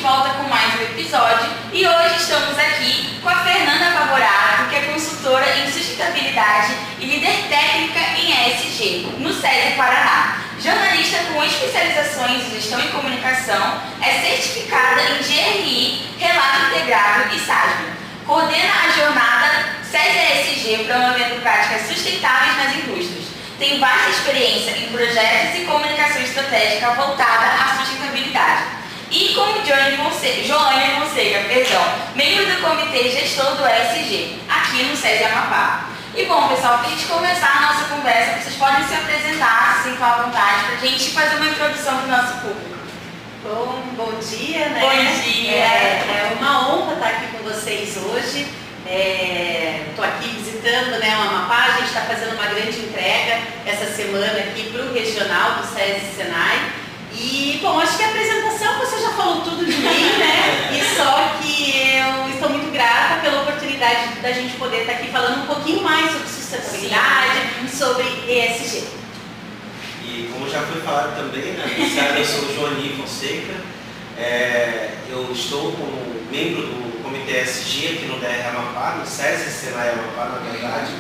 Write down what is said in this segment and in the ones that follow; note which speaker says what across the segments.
Speaker 1: volta com mais um episódio e hoje estamos aqui com a Fernanda Favorato, que é consultora em sustentabilidade e líder técnica em ESG no SESI Paraná. Jornalista com especializações em gestão e comunicação, é certificada em GRI, Relato Integrado e SASB. Coordena a jornada SESI ESG, promovendo práticas sustentáveis nas indústrias. Tem vasta experiência em projetos e comunicação estratégica voltada à sustentabilidade. E como Joane Fonseca, membro do Comitê Gestor do ESG, aqui no SESI Amapá. E bom, pessoal, para a gente começar a nossa conversa, vocês podem se apresentar, se sintam à vontade, para a gente fazer uma introdução para o nosso público.
Speaker 2: Bom dia, né?
Speaker 1: Bom dia!
Speaker 2: É uma honra estar aqui com vocês hoje. Estou aqui visitando, né, o Amapá. A gente está fazendo uma grande entrega essa semana aqui para o regional do SESI Senai. E, bom, acho que a apresentação você já falou tudo de mim, né? E só que eu estou muito grata pela oportunidade da gente poder estar aqui falando um pouquinho mais sobre sustentabilidade, sobre ESG.
Speaker 3: E como já foi falado também, né, eu sou Joane Fonseca, eu estou como membro do Comitê ESG aqui no DR Amapá, no SESI Senai Amapá, na verdade,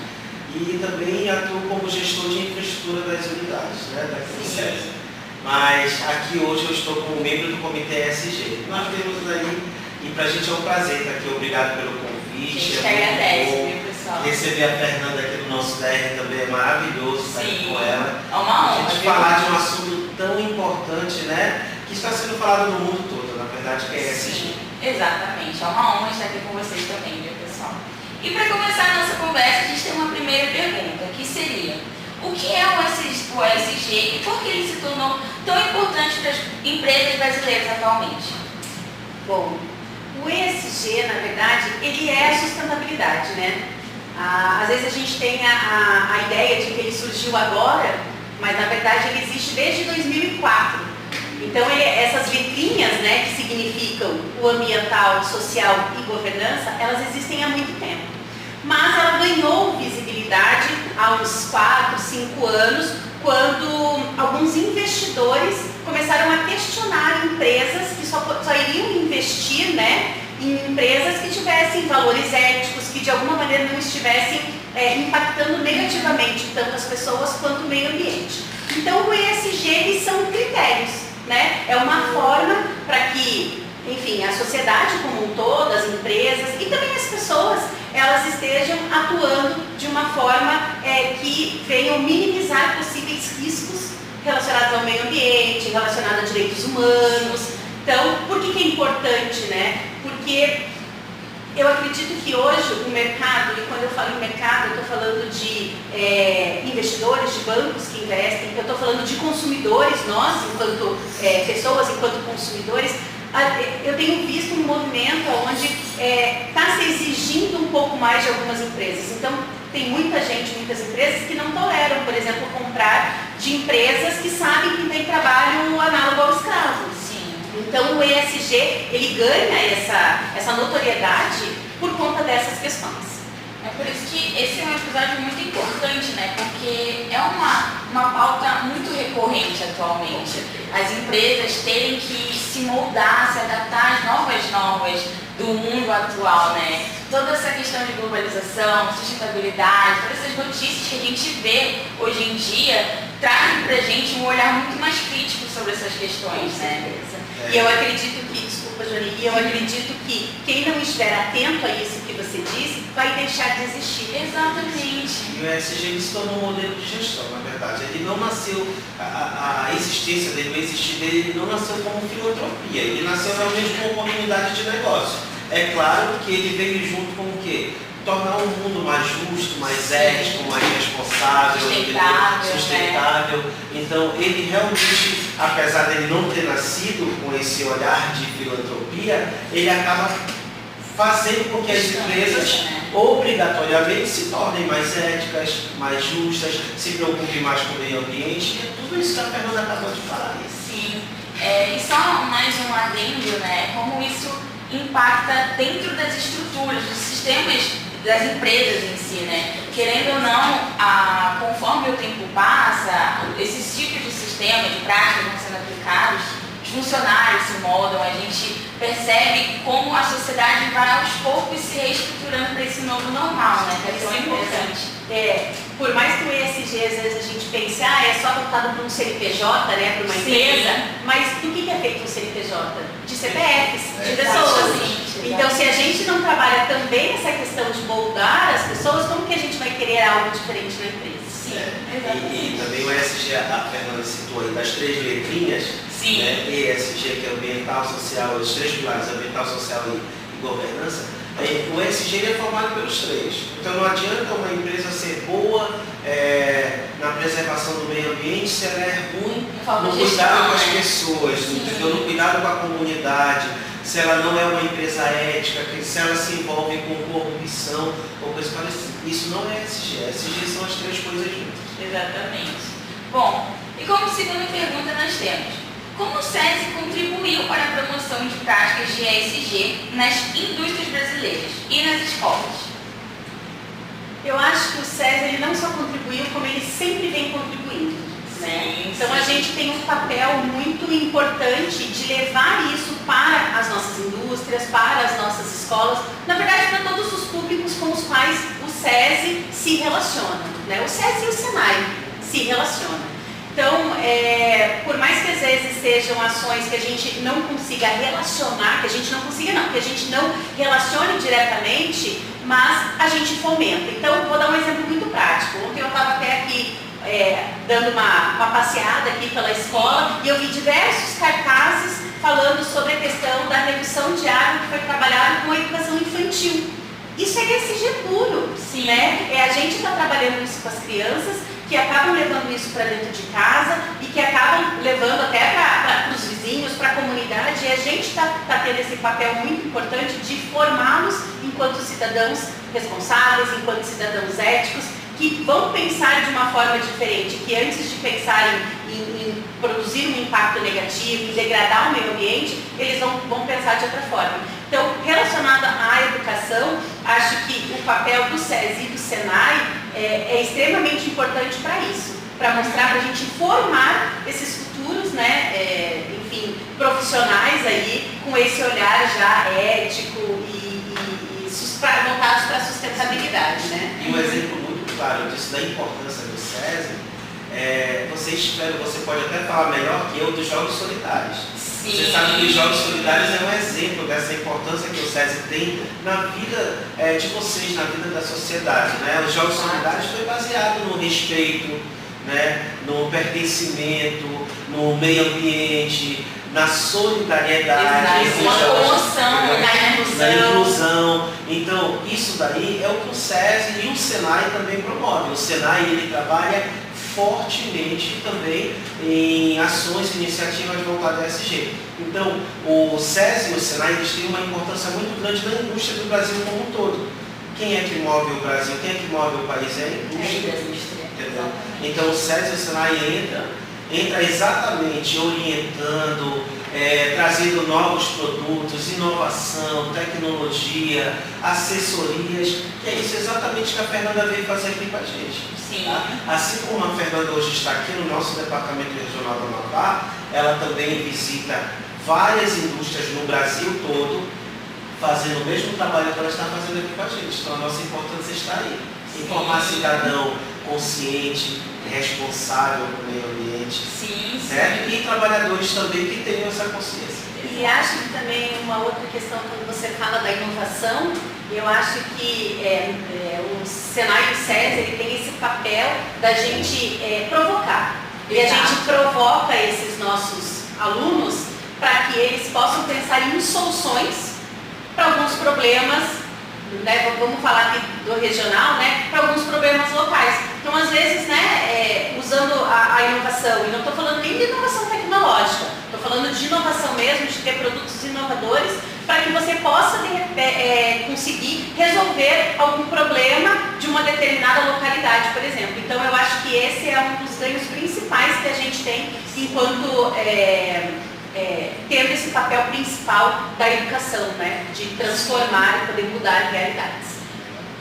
Speaker 3: e também atuo como gestor de infraestrutura das unidades, né, daqui do SESI. Mas aqui hoje eu estou como membro do Comitê ESG. Nós temos aí, e para a gente é um prazer estar aqui, obrigado pelo convite.
Speaker 1: A gente que agradece, viu, pessoal?
Speaker 3: Receber a Fernanda aqui no nosso DR também é maravilhoso estar aqui com ela.
Speaker 1: É uma honra.
Speaker 3: A gente falar de um assunto tão importante, né? Que está sendo falado no mundo todo, na verdade, que é ESG.
Speaker 1: Exatamente, é uma honra estar aqui com vocês também, viu, pessoal? E para começar a nossa conversa, a gente tem uma primeira pergunta, que seria: o que é o ESG e por que ele se tornou tão importante para as empresas brasileiras atualmente?
Speaker 2: Bom, o ESG, na verdade, ele é a sustentabilidade, né? Às vezes a gente tem a ideia de que ele surgiu agora, mas na verdade ele existe desde 2004. Então, essas letrinhas, né, que significam o ambiental, social e governança, elas existem há muito tempo. Mas ela ganhou visibilidade há uns 4, 5 anos, quando alguns investidores começaram a questionar empresas que só iriam investir, né, em empresas que tivessem valores éticos, que de alguma maneira não estivessem impactando negativamente tanto as pessoas quanto o meio ambiente. Então, o ESG, eles são critérios, né? É uma forma para que, enfim, a sociedade como um todo, as empresas e também as pessoas, elas estejam atuando de uma forma que venham minimizar possíveis riscos relacionados ao meio ambiente, relacionados a direitos humanos. Então, por que é importante, né? Porque eu acredito que hoje o mercado, e quando eu falo em mercado, eu estou falando de investidores, de bancos que investem, eu estou falando de consumidores, nós, enquanto pessoas, enquanto consumidores. Eu tenho visto um movimento onde está se exigindo um pouco mais de algumas empresas. Então, tem muitas empresas que não toleram, por exemplo, comprar de empresas que sabem que tem trabalho análogo ao escravo.
Speaker 1: Sim.
Speaker 2: Então, o ESG, ele ganha essa notoriedade por conta dessas questões.
Speaker 1: É por isso que esse é um episódio muito importante, né? Porque é uma pauta muito recorrente atualmente. As empresas terem que se moldar, se adaptar às novas normas do mundo atual, né? Toda essa questão de globalização, sustentabilidade, todas essas notícias que a gente vê hoje em dia trazem pra gente um olhar muito mais crítico sobre essas questões, né?
Speaker 2: E eu acredito que, desculpa, Joane, eu acredito que quem não estiver atento a isso que você disse, vai deixar de existir.
Speaker 1: Exatamente.
Speaker 3: E o ESG se tornou um modelo de gestão, na verdade. Ele não nasceu, a existência dele, o existir dele, ele não nasceu como filantropia, ele nasceu realmente como oportunidade de negócio. É claro que ele veio junto com o quê? Tornar o mundo mais justo, mais ético, mais responsável, sustentável.
Speaker 1: Né?
Speaker 3: Então, ele realmente, apesar dele não ter nascido com esse olhar de filantropia, ele acaba fazendo com que as empresas obrigatoriamente se tornem mais éticas, mais justas, se preocupem mais com o meio ambiente. E é tudo isso que a Fernanda acabou de falar.
Speaker 1: Sim. E só mais um adendo, né? Como isso impacta dentro das estruturas, dos sistemas das empresas em si, né? Querendo ou não, conforme o tempo passa, esses tipos de sistemas, de práticas vão sendo aplicados, os funcionários se moldam, a gente percebe como a sociedade vai aos poucos se reestruturando para esse novo normal, né? Que é tão importante.
Speaker 2: Por mais que o ESG, às vezes a gente pense, é só voltado para um CNPJ, né, para uma empresa, mas do que é feito um CNPJ? De CPFs, de pessoas. Então, se a gente não trabalha também essa questão de moldar as pessoas, como que a gente vai querer algo diferente na empresa?
Speaker 3: E também o ESG, a Fernanda citou aí, das 3 letrinhas, né, ESG, que é ambiental, social, os 3 pilares, ambiental, social e governança. O ESG é formado pelos 3. Então não adianta uma empresa ser boa na preservação do meio ambiente se ela é ruim no cuidado com as pessoas, no cuidado com a comunidade, se ela não é uma empresa ética, se ela se envolve com corrupção ou coisa parecida. Isso não é ESG. ESG são as 3 coisas juntas.
Speaker 1: Exatamente. Bom, e como segunda pergunta nós temos: como o SESI contribuiu para a promoção de práticas de ESG nas indústrias brasileiras e nas escolas?
Speaker 2: Eu acho que o SESI ele não só contribuiu, como ele sempre vem contribuindo. Né? Então a gente tem um papel muito importante de levar isso para as nossas indústrias, para as nossas escolas, na verdade para todos os públicos com os quais o SESI se relaciona. Né? O SESI e o SENAI se relacionam. Então, por mais que às vezes sejam ações que a gente não consiga relacionar, que a gente não relacione diretamente, mas a gente fomenta. Então, vou dar um exemplo muito prático. Ontem eu estava até aqui dando uma passeada aqui pela escola e eu vi diversos cartazes falando sobre a questão da redução de água que foi trabalhada com a educação infantil. Isso é ESG puro, né? A gente está trabalhando isso com as crianças, que acabam levando isso para dentro de casa e que acabam levando até para os vizinhos, para a comunidade, e a gente está tendo esse papel muito importante de formá-los enquanto cidadãos responsáveis, enquanto cidadãos éticos, que vão pensar de uma forma diferente, que antes de pensarem em produzir um impacto negativo, em degradar o meio ambiente, eles vão pensar de outra forma. Então, relacionado à educação, acho que o papel do SESI e do SENAI é extremamente importante para isso, para mostrar, para a gente formar esses futuros, né, profissionais aí, com esse olhar já ético e voltados para a sustentabilidade. Né?
Speaker 3: E um exemplo muito claro disso, da importância do SESI, você pode até falar melhor que eu dos Jogos Solidários. Você sabe que os Jogos Solidários é um exemplo dessa importância que o SESI tem na vida de vocês, na vida da sociedade. Né? Os Jogos Solidários foi baseado no respeito, né? No pertencimento, no meio ambiente, na solidariedade,
Speaker 1: na
Speaker 3: inclusão. Então, isso daí é o que o SESI e o SENAI também promovem. O SENAI ele trabalha fortemente também em ações e iniciativas voltadas ao ESG. Então, o SESI e o SENAI eles têm uma importância muito grande na indústria do Brasil como um todo. Quem é que move o Brasil? Quem é que move o país? É a indústria. Entendeu? Então, o SESI e o SENAI entra exatamente orientando, trazendo novos produtos, inovação, tecnologia, assessorias, que é isso exatamente que a Fernanda veio fazer aqui com a gente. Tá? Assim como a Fernanda hoje está aqui no nosso departamento regional do Amapá, ela também visita várias indústrias no Brasil todo, fazendo o mesmo trabalho que ela está fazendo aqui com a gente. Então a nossa importância está aí. Informar cidadão consciente, responsável com o meio ambiente, certo? E trabalhadores também que tenham essa consciência.
Speaker 2: E acho que também uma outra questão, quando você fala da inovação, eu acho que o SENAI e o SESI ele tem esse papel da gente provocar. E a gente provoca esses nossos alunos para que eles possam pensar em soluções para alguns problemas, né, vamos falar aqui do regional, né, para alguns problemas locais. Então, às vezes, né, usando a inovação, e não estou falando nem de inovação tecnológica, estou falando de inovação mesmo, de ter produtos inovadores, para que você possa conseguir resolver algum problema de uma determinada localidade, por exemplo. Então, eu acho que esse é um dos ganhos principais que a gente tem enquanto tendo esse papel principal da educação, né, de transformar e poder mudar realidades.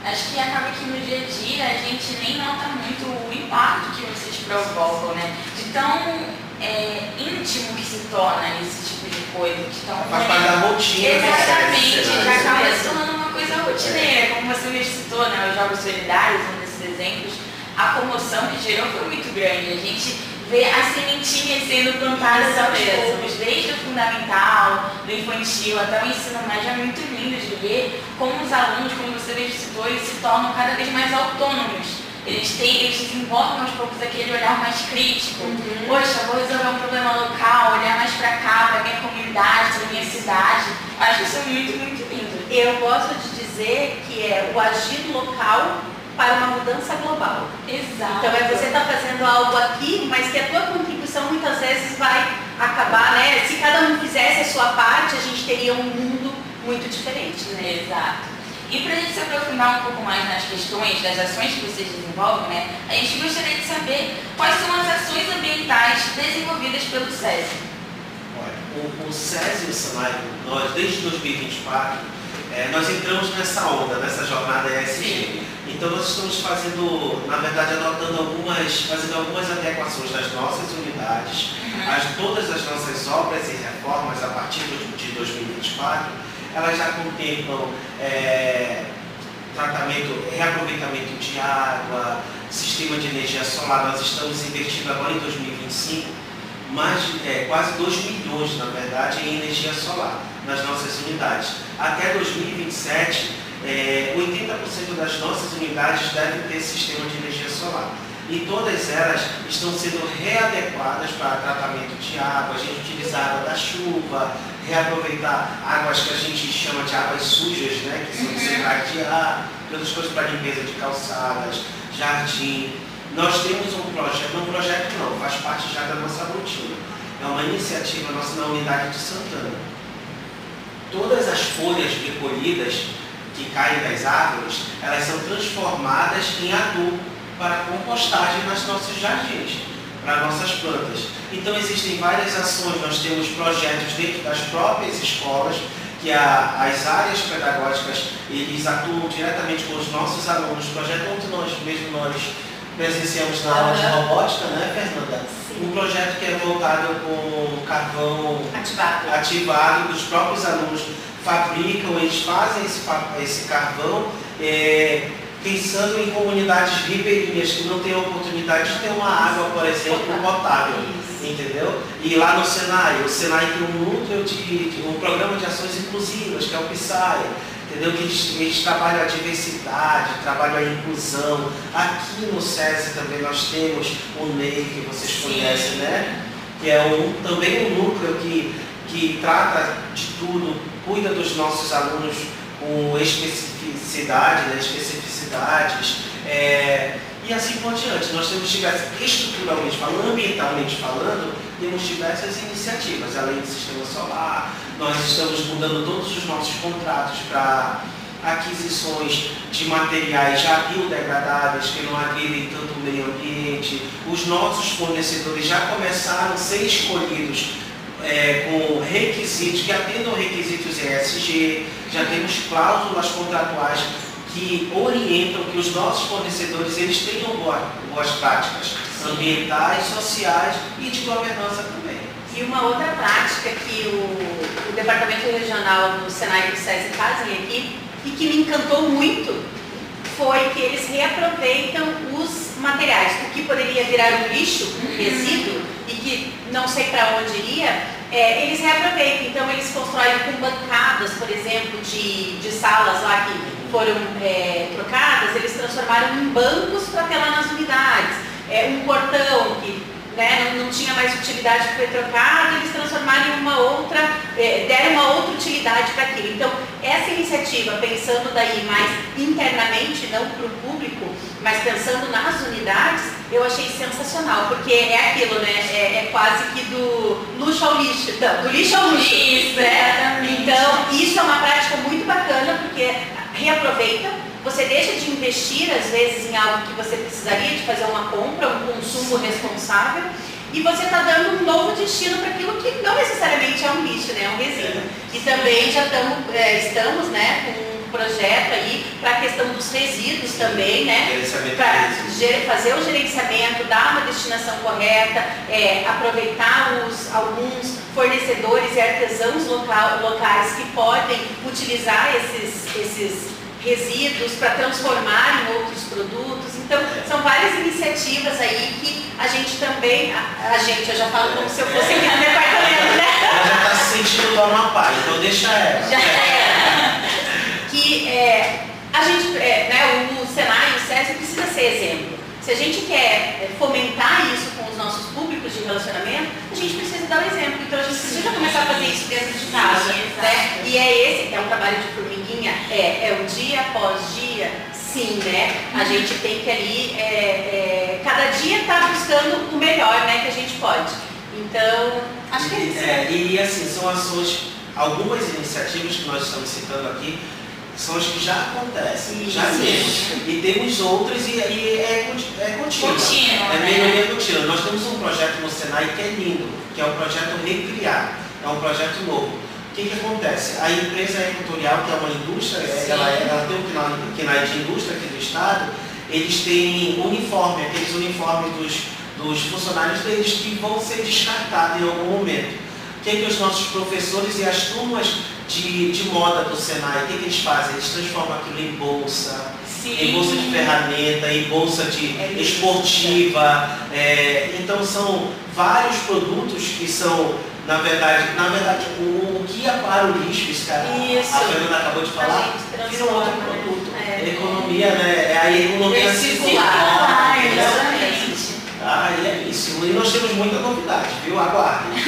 Speaker 1: Acho que acaba que no dia a dia a gente nem nota muito o impacto que vocês provocam, né? De tão íntimo que se torna esse tipo de coisa. Então,
Speaker 3: faz parte da rotina.
Speaker 1: exatamente, já acaba se tornando uma coisa rotineira, como você mesmo citou, né? Os Jogos Solidários, um desses exemplos, a comoção que gerou foi muito grande. A gente vê as sementinhas sendo plantadas aos poucos, desde o fundamental, do infantil até o ensino médio. É muito lindo de ver como os alunos, como você mesmo citou, eles se tornam cada vez mais autônomos. Eles desenvolvem aos poucos aquele olhar mais crítico. Poxa, vou resolver um problema local, olhar mais para cá, para minha comunidade, para minha cidade. Acho isso muito, muito lindo.
Speaker 2: Eu gosto de dizer que é o agir local para uma mudança global.
Speaker 1: Exato.
Speaker 2: Então você está fazendo algo aqui, mas que a tua contribuição muitas vezes vai acabar, né? Se cada um fizesse a sua parte, a gente teria um mundo muito diferente, né?
Speaker 1: Exato. E para a gente se aprofundar um pouco mais nas questões das ações que vocês desenvolvem, né, a gente gostaria de saber quais são as ações ambientais desenvolvidas pelo SESI.
Speaker 3: Olha, o SESI e o SENAI, nós desde 2024, nós entramos nessa onda, nessa jornada ESG. Então nós estamos fazendo, na verdade, fazendo algumas adequações das nossas unidades, todas as nossas obras e reformas a partir de 2024. Elas já contemplam reaproveitamento de água, sistema de energia solar. Nós estamos investindo agora em 2025 quase 2 milhões, na verdade, em energia solar nas nossas unidades. Até 2027, 80% das nossas unidades devem ter sistema de energia solar. E todas elas estão sendo readequadas para tratamento de água, a gente utiliza a água da chuva, reaproveitar águas que a gente chama de águas sujas, né, que são de secagem de ar, outras coisas para limpeza de calçadas, jardim. Nós temos um projeto não, faz parte já da nossa rotina. É uma iniciativa nossa na unidade de Santana. Todas as folhas recolhidas que caem das árvores, elas são transformadas em adubo para compostagem nas nossos jardins, para nossas plantas. Então existem várias ações, nós temos projetos dentro das próprias escolas, que as áreas pedagógicas, eles atuam diretamente com os nossos alunos, projeto onde nós presenciamos na aula de robótica, né, Fernanda?
Speaker 2: Sim.
Speaker 3: Um projeto que é voltado com carvão ativado, dos próprios alunos fabricam, eles fazem esse carvão, pensando em comunidades ribeirinhas que não têm a oportunidade de ter uma água, por exemplo, potável, entendeu? E lá no Senai, o Senai tem um núcleo um programa de ações inclusivas, que é o PSAI, entendeu? Que eles trabalham a diversidade, trabalham a inclusão. Aqui no SESI também nós temos o NEI, que vocês conhecem, né? Que é também um núcleo que trata de tudo, cuida dos nossos alunos com especificidades, e assim por diante. Nós temos estruturalmente falando, ambientalmente falando, temos diversas iniciativas, além do sistema solar. Nós estamos mudando todos os nossos contratos para aquisições de materiais já biodegradáveis, que não agridem tanto o meio ambiente. Os nossos fornecedores já começaram a ser escolhidos com requisitos, que atendam requisitos ESG, já temos cláusulas contratuais que orientam que os nossos fornecedores eles tenham boas práticas ambientais, sociais e de governança também.
Speaker 2: E uma outra prática que o Departamento Regional do Senai e do SESI fazem aqui e que me encantou muito foi que eles reaproveitam os materiais, o que poderia virar um lixo, um resíduo, e que não sei para onde iria, eles reaproveitam. Então eles constroem com bancadas, por exemplo, de salas lá que foram trocadas, eles transformaram em bancos para ter lá nas unidades. Um portão que não tinha mais utilidade, que foi trocado, eles transformaram em uma outra, deram uma outra utilidade para aquilo. Então, essa iniciativa, pensando daí mais internamente, não para o público, mas pensando nas unidades, eu achei sensacional, porque é aquilo, né? É quase que do luxo ao lixo, então, do lixo ao luxo.
Speaker 1: Isso,
Speaker 2: né? Então, isso é uma prática muito bacana, porque reaproveita. Você deixa de investir, às vezes, em algo que você precisaria de fazer uma compra, um consumo responsável, e você está dando um novo destino para aquilo que não necessariamente é um lixo, né? É um resíduo. E também já estamos né, com um projeto aí para a questão dos resíduos também, né? Para fazer o gerenciamento, dar uma destinação destinação correta, aproveitar alguns fornecedores e artesãos locais que podem utilizar esses resíduos para transformar em outros produtos. Então, são várias iniciativas aí que a gente também, eu já falo como se eu fosse aqui no departamento, né?
Speaker 3: Ela já está se sentindo do Amapá, então deixa ela.
Speaker 2: Já que a gente, o Senai e o SESI precisa ser exemplo. Se a gente quer fomentar isso com os nossos públicos de relacionamento, a gente precisa dar o exemplo. Então a gente precisa começar a fazer isso dentro de casa, né? E esse que é um trabalho de formiguinha, o dia após dia, sim, né? A gente tem que ali, cada dia estar buscando o melhor, né, que a gente pode. Então, acho que é isso.
Speaker 3: E assim, são ações, algumas iniciativas que nós estamos citando aqui, são as que já acontecem, já temos. E temos outras e é contínuo. É melhoria contínua. Nós temos um projeto no Senai que é lindo, que é o projeto Recriar. É um projeto novo. O que acontece? A empresa Equatorial, que é uma indústria, ela tem um KNAI de indústria aqui do estado, eles têm uniforme, aqueles uniformes dos funcionários deles que vão ser descartados em algum momento. O que os nossos professores e as turmas de moda do Senai, o que eles fazem? Eles transformam aquilo em bolsa, em bolsa de ferramenta, em bolsa de esportiva. Então são vários produtos que são, na verdade, o que é para o lixo, a Fernanda acabou de falar, vira um outro produto. Economia, né? É a economia circular. E é isso. E nós temos muita novidade, viu? Aguardem.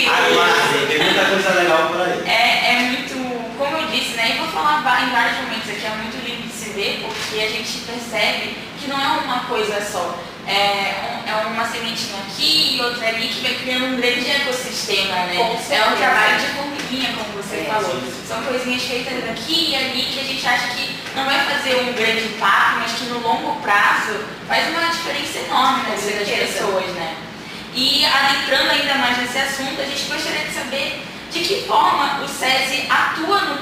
Speaker 3: Aguardem, tem muita coisa legal por aí.
Speaker 1: É muito, como eu disse, né? E vou falar em vários momentos aqui, é muito lindo de se ver, porque a gente percebe que não é uma coisa só. É uma sementinha aqui e outra ali que vai criando um grande ecossistema, né? É um trabalho de formiguinha, como você falou. São coisinhas feitas aqui e ali que a gente acha que não vai fazer um grande impacto, mas que no longo prazo faz uma diferença enorme na vida das pessoas, né? E adentrando ainda mais nesse assunto, a gente gostaria de saber de que forma o SESI atua no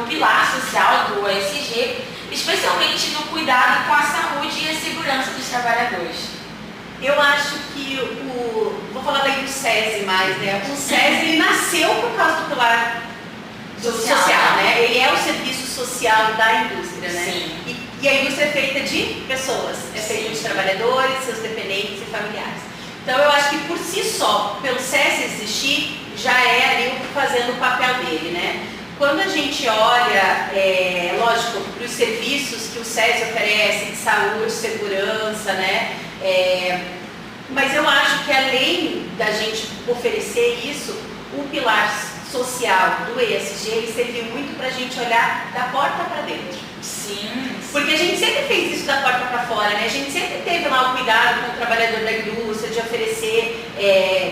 Speaker 1: pilar social do ESG, especialmente no cuidado com a saúde e a segurança dos trabalhadores.
Speaker 2: Eu acho que vou falar daí do SESI mais, né? O SESI nasceu por causa do pilar social, né? Ele é o serviço social da indústria, né?
Speaker 1: Sim.
Speaker 2: E a indústria é feita de pessoas, é feita de trabalhadores, seus dependentes e familiares. Então eu acho que por si só, pelo SESI existir, já é ali fazendo o papel dele, né? Quando a gente olha, lógico, para os serviços que o SESI oferece, de saúde, segurança, né? Mas eu acho que além da gente oferecer isso, o pilar social do ESG, ele serviu muito para a gente olhar da porta para dentro.
Speaker 1: Sim.
Speaker 2: Porque a gente sempre fez isso da porta para fora, né? A gente sempre teve lá o cuidado com o trabalhador da indústria, de oferecer,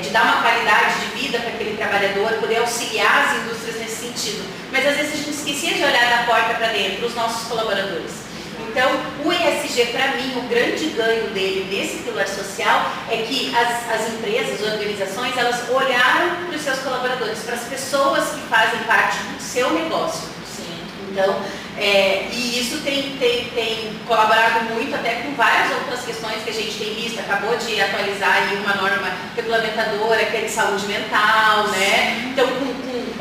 Speaker 2: de dar uma qualidade de vida para aquele trabalhador, poder auxiliar as indústrias nesse sentido. Mas às vezes a gente esquecia de olhar da porta para dentro, os nossos colaboradores. Então, o ESG, para mim, o grande ganho dele nesse pilar social é que as empresas, as organizações, elas olharam para os seus colaboradores, para as pessoas que fazem parte do seu negócio.
Speaker 1: Sim.
Speaker 2: Então, e isso tem colaborado muito até com várias outras questões que a gente tem visto. Acabou de atualizar aí uma norma regulamentadora que é de saúde mental, né? Então,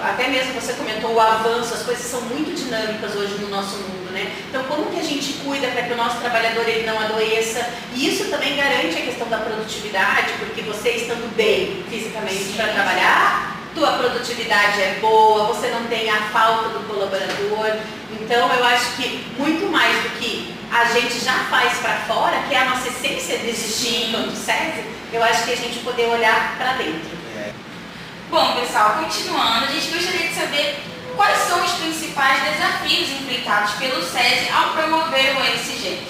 Speaker 2: até mesmo você comentou o avanço, as coisas são muito dinâmicas hoje no nosso mundo, né? Então, como que a gente cuida para que o nosso trabalhador ele não adoeça? E isso também garante a questão da produtividade, porque você estando bem fisicamente para trabalhar, tua produtividade é boa, você não tem a falta do colaborador. Então, eu acho que muito mais do que a gente já faz para fora, que é a nossa essência de existir enquanto SESI, eu acho que a gente poder olhar para dentro.
Speaker 1: Bom, pessoal, continuando, a gente gostaria de saber quais são os principais desafios enfrentados pelo SESI ao promover o ESG.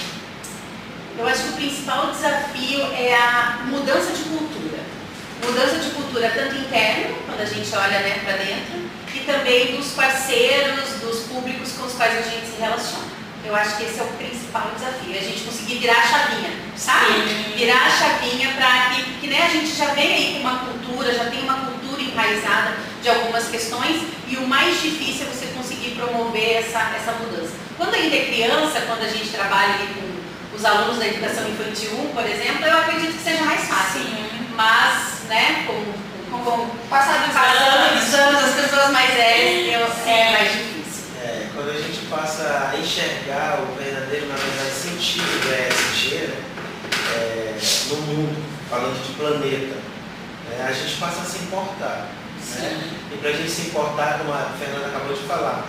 Speaker 2: Eu acho que o principal desafio é a mudança de cultura. Mudança de cultura tanto interna, quando a gente olha, né, para dentro, e também dos parceiros, dos públicos com os quais a gente se relaciona. Eu acho que esse é o principal desafio, a gente conseguir virar a chavinha, sabe?
Speaker 1: Sim.
Speaker 2: Virar a chavinha para que né, a gente já vem aí com uma cultura, já tem uma cultura enraizada de algumas questões, e o mais difícil é você conseguir promover essa mudança. Quando ainda é criança, quando a gente trabalha ali com os alunos da educação infantil 1, por exemplo, eu acredito que seja mais fácil.
Speaker 1: Sim.
Speaker 2: Mas, né, com
Speaker 1: Com o passar dos
Speaker 2: passando os anos, as pessoas mais velhas,
Speaker 1: Sim.
Speaker 2: é mais difícil.
Speaker 3: Quando a gente passa a enxergar o verdadeiro, na verdade, sentido do ESG, no mundo, falando de planeta, a gente passa a se importar. Né? E para a gente se importar, como a Fernanda acabou de falar,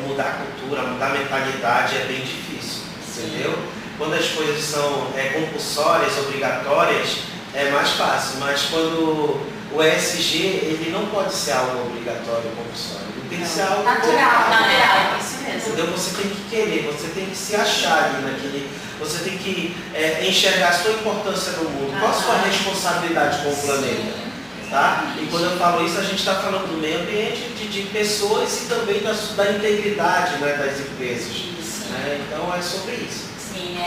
Speaker 3: mudar a cultura, mudar a mentalidade é bem difícil, entendeu? Quando as coisas são compulsórias, obrigatórias, é mais fácil, mas quando o ESG, ele não pode ser algo obrigatório ou compulsório, ele tem que ser algo
Speaker 2: natural, isso mesmo.
Speaker 3: Entendeu? Você tem que querer, você tem que se achar ali naquele, você tem que enxergar a sua importância no mundo, qual a sua responsabilidade com o planeta. Tá? E quando eu falo isso, a gente está falando do meio ambiente, de pessoas e também da integridade, né, das empresas. Então é sobre isso.
Speaker 1: Sim,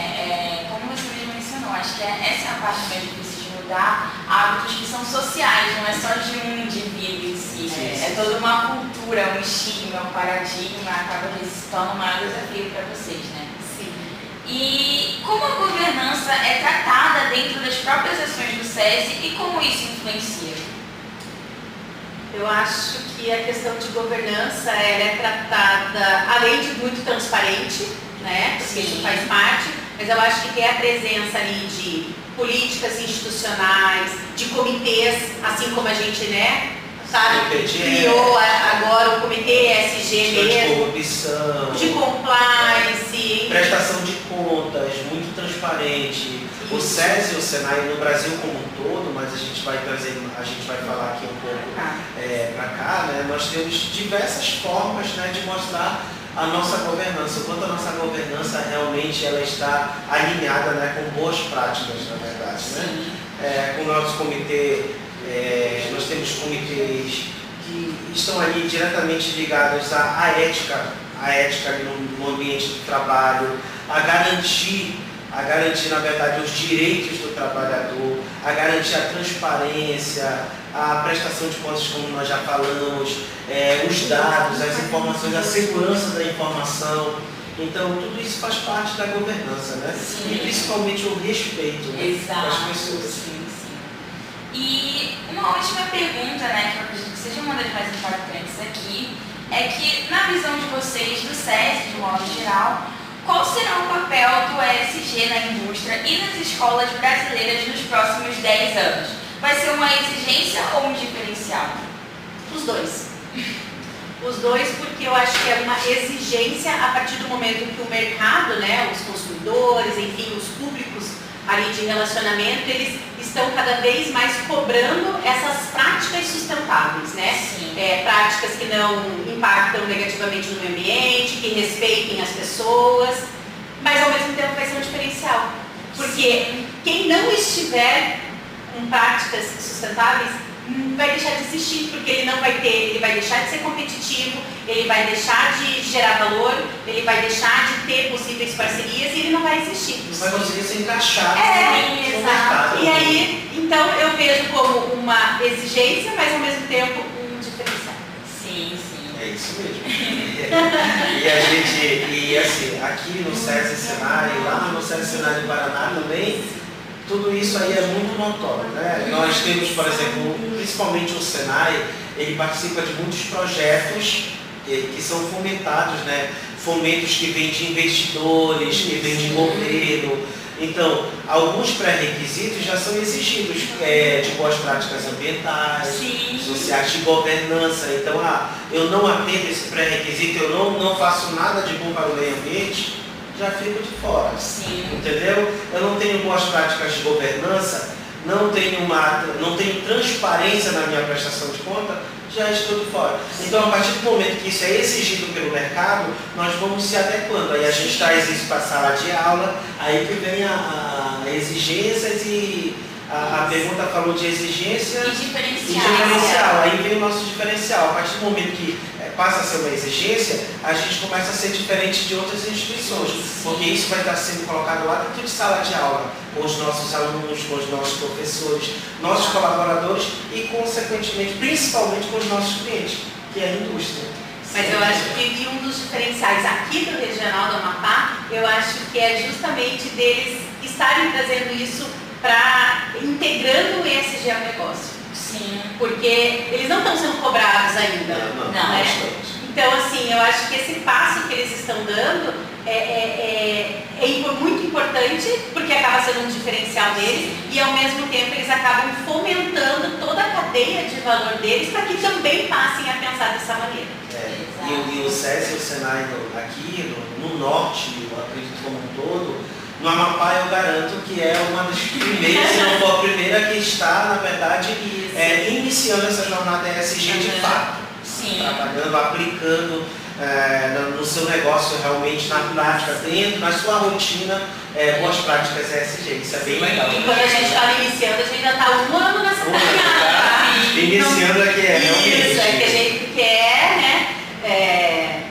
Speaker 1: como você mesmo mencionou, acho que essa é a parte mais difícil de mudar, hábitos que são sociais, não é só de um indivíduo em si. É toda uma cultura, um estigma, um paradigma, acaba que se torna um maior desafio para vocês, né?
Speaker 2: Sim.
Speaker 1: E como a governança é tratada dentro das próprias ações do SESI e como isso influencia?
Speaker 2: Eu acho que a questão de governança é tratada, além de muito transparente, né? Porque isso faz parte, mas eu acho que tem a presença ali de políticas institucionais, de comitês, assim como a gente, né? Sabe, criou agora o comitê ESG mesmo,
Speaker 3: de corrupção,
Speaker 2: de compliance,
Speaker 3: prestação de contas, muito transparente. O SESI e o SENAI no Brasil como um todo, mas a gente vai falar aqui um pouco para cá, né? Nós temos diversas formas, né, de mostrar a nossa governança, o quanto a nossa governança realmente ela está alinhada, né, com boas práticas, na verdade. Né? Com o nosso comitê, nós temos comitês que estão ali diretamente ligados à ética ali no ambiente do trabalho, a garantir, na verdade, os direitos do trabalhador, a garantir a transparência, a prestação de contas, como nós já falamos, os dados, as informações, a segurança da informação. Então, tudo isso faz parte da governança, né?
Speaker 1: Sim.
Speaker 3: E principalmente o respeito, né, das pessoas.
Speaker 1: Sim. E uma última pergunta, né, que eu acredito que seja uma das mais importantes aqui, é que, na visão de vocês, do SESI, de modo geral, qual será o papel do ESG na indústria e nas escolas brasileiras nos próximos 10 anos? Vai ser uma exigência ou um diferencial?
Speaker 2: os dois. Os dois, porque eu acho que é uma exigência a partir do momento que o mercado, né, os consumidores, enfim, os públicos ali de relacionamento, eles estão cada vez mais cobrando essas práticas sustentáveis, né? Práticas que não impactam negativamente no meio ambiente, que respeitem as pessoas, mas ao mesmo tempo vai ser um diferencial. Porque quem não estiver com práticas sustentáveis vai deixar de existir, porque ele vai deixar de ser competitivo, ele vai deixar de gerar valor, ele vai deixar de ter possíveis parcerias e ele não vai existir.
Speaker 3: Não vai conseguir se encaixar
Speaker 2: no mercado. E aí, então eu vejo como uma exigência, mas ao mesmo tempo um diferencial.
Speaker 1: Sim.
Speaker 3: É isso mesmo. E assim, aqui no SESI Senai, lá no SESI Senai do Paraná também, tudo isso aí é muito notório, né? Nós temos, por exemplo, principalmente o Senai, ele participa de muitos projetos que são fomentados, né? Fomentos que vêm de investidores, que vêm de governo. Então, alguns pré-requisitos já são exigidos de boas práticas ambientais, sociais, de governança. Então, eu não atendo esse pré-requisito, eu não faço nada de bom para o meio ambiente, já fico de fora. Entendeu? Eu não tenho boas práticas de governança, não tenho transparência na minha prestação de conta, já estou de fora. Então, a partir do momento que isso é exigido pelo mercado, nós vamos se adequando. Aí a gente traz isso para a sala de aula, aí que vem a exigências e a pergunta falou de exigência
Speaker 1: e
Speaker 3: diferencial. Aí vem o nosso diferencial. A partir do momento que passa a ser uma exigência, a gente começa a ser diferente de outras instituições, porque isso vai estar sendo colocado lá dentro de sala de aula, com os nossos alunos, com os nossos professores, nossos colaboradores e, consequentemente, principalmente com os nossos clientes, que é a indústria.
Speaker 2: Mas eu acho que um dos diferenciais aqui do Regional do Amapá, eu acho que é justamente deles estarem trazendo isso para integrando o ESG ao negócio.
Speaker 1: Sim.
Speaker 2: Porque eles não estão sendo cobrados ainda.
Speaker 3: Não,
Speaker 2: né? Então, assim, eu acho que esse passo que eles estão dando é muito importante, porque acaba sendo um diferencial deles, e ao mesmo tempo eles acabam fomentando toda a cadeia de valor deles para que também passem a pensar dessa maneira.
Speaker 3: E o SESI e o SENAI aqui no norte, eu acredito como um todo, no Amapá eu garanto que é uma das primeiras, se não for a primeira, que está, na verdade, iniciando essa jornada ESG de fato.
Speaker 1: Sim.
Speaker 3: Trabalhando, aplicando no seu negócio realmente na prática, dentro da sua rotina, boas práticas ESG. Isso é bem legal.
Speaker 2: E quando a gente está iniciando, a gente já está 1 ano nessa caminhada.
Speaker 3: Iniciando aqui realmente.
Speaker 2: Isso, é que a gente quer, né? É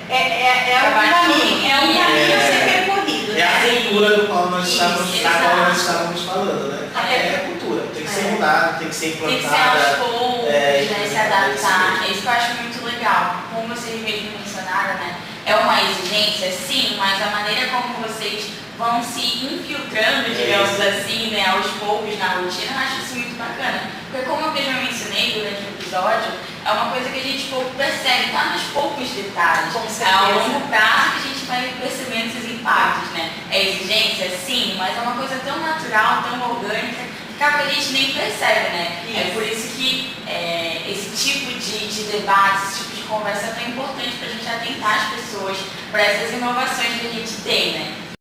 Speaker 2: um caminho a ser percorrido.
Speaker 3: É a cultura do qual nós estávamos
Speaker 1: Isso,
Speaker 3: falando, né? É a cultura, tem que ser mudada, tem que ser
Speaker 1: Tem que ser
Speaker 3: implantada.
Speaker 1: aos poucos, né, se adaptar. É isso que eu acho muito legal. Como vocês mesmo mencionaram, né? É uma exigência, sim, mas a maneira como vocês vão se infiltrando, digamos assim, né, aos poucos na rotina, eu acho isso muito bacana. Porque como eu mesmo mencionei durante o episódio, é uma coisa que a gente pouco percebe, tá nos poucos detalhes. É a longo prazo que a gente vai percebendo esses impactos, né? É exigência, sim, mas é uma coisa tão natural, tão orgânica, que acaba que a gente nem percebe, né?
Speaker 2: Isso.
Speaker 1: É por isso que esse tipo de debate, esse tipo de conversa é tão importante para a gente atentar as pessoas para essas inovações que a gente tem, né?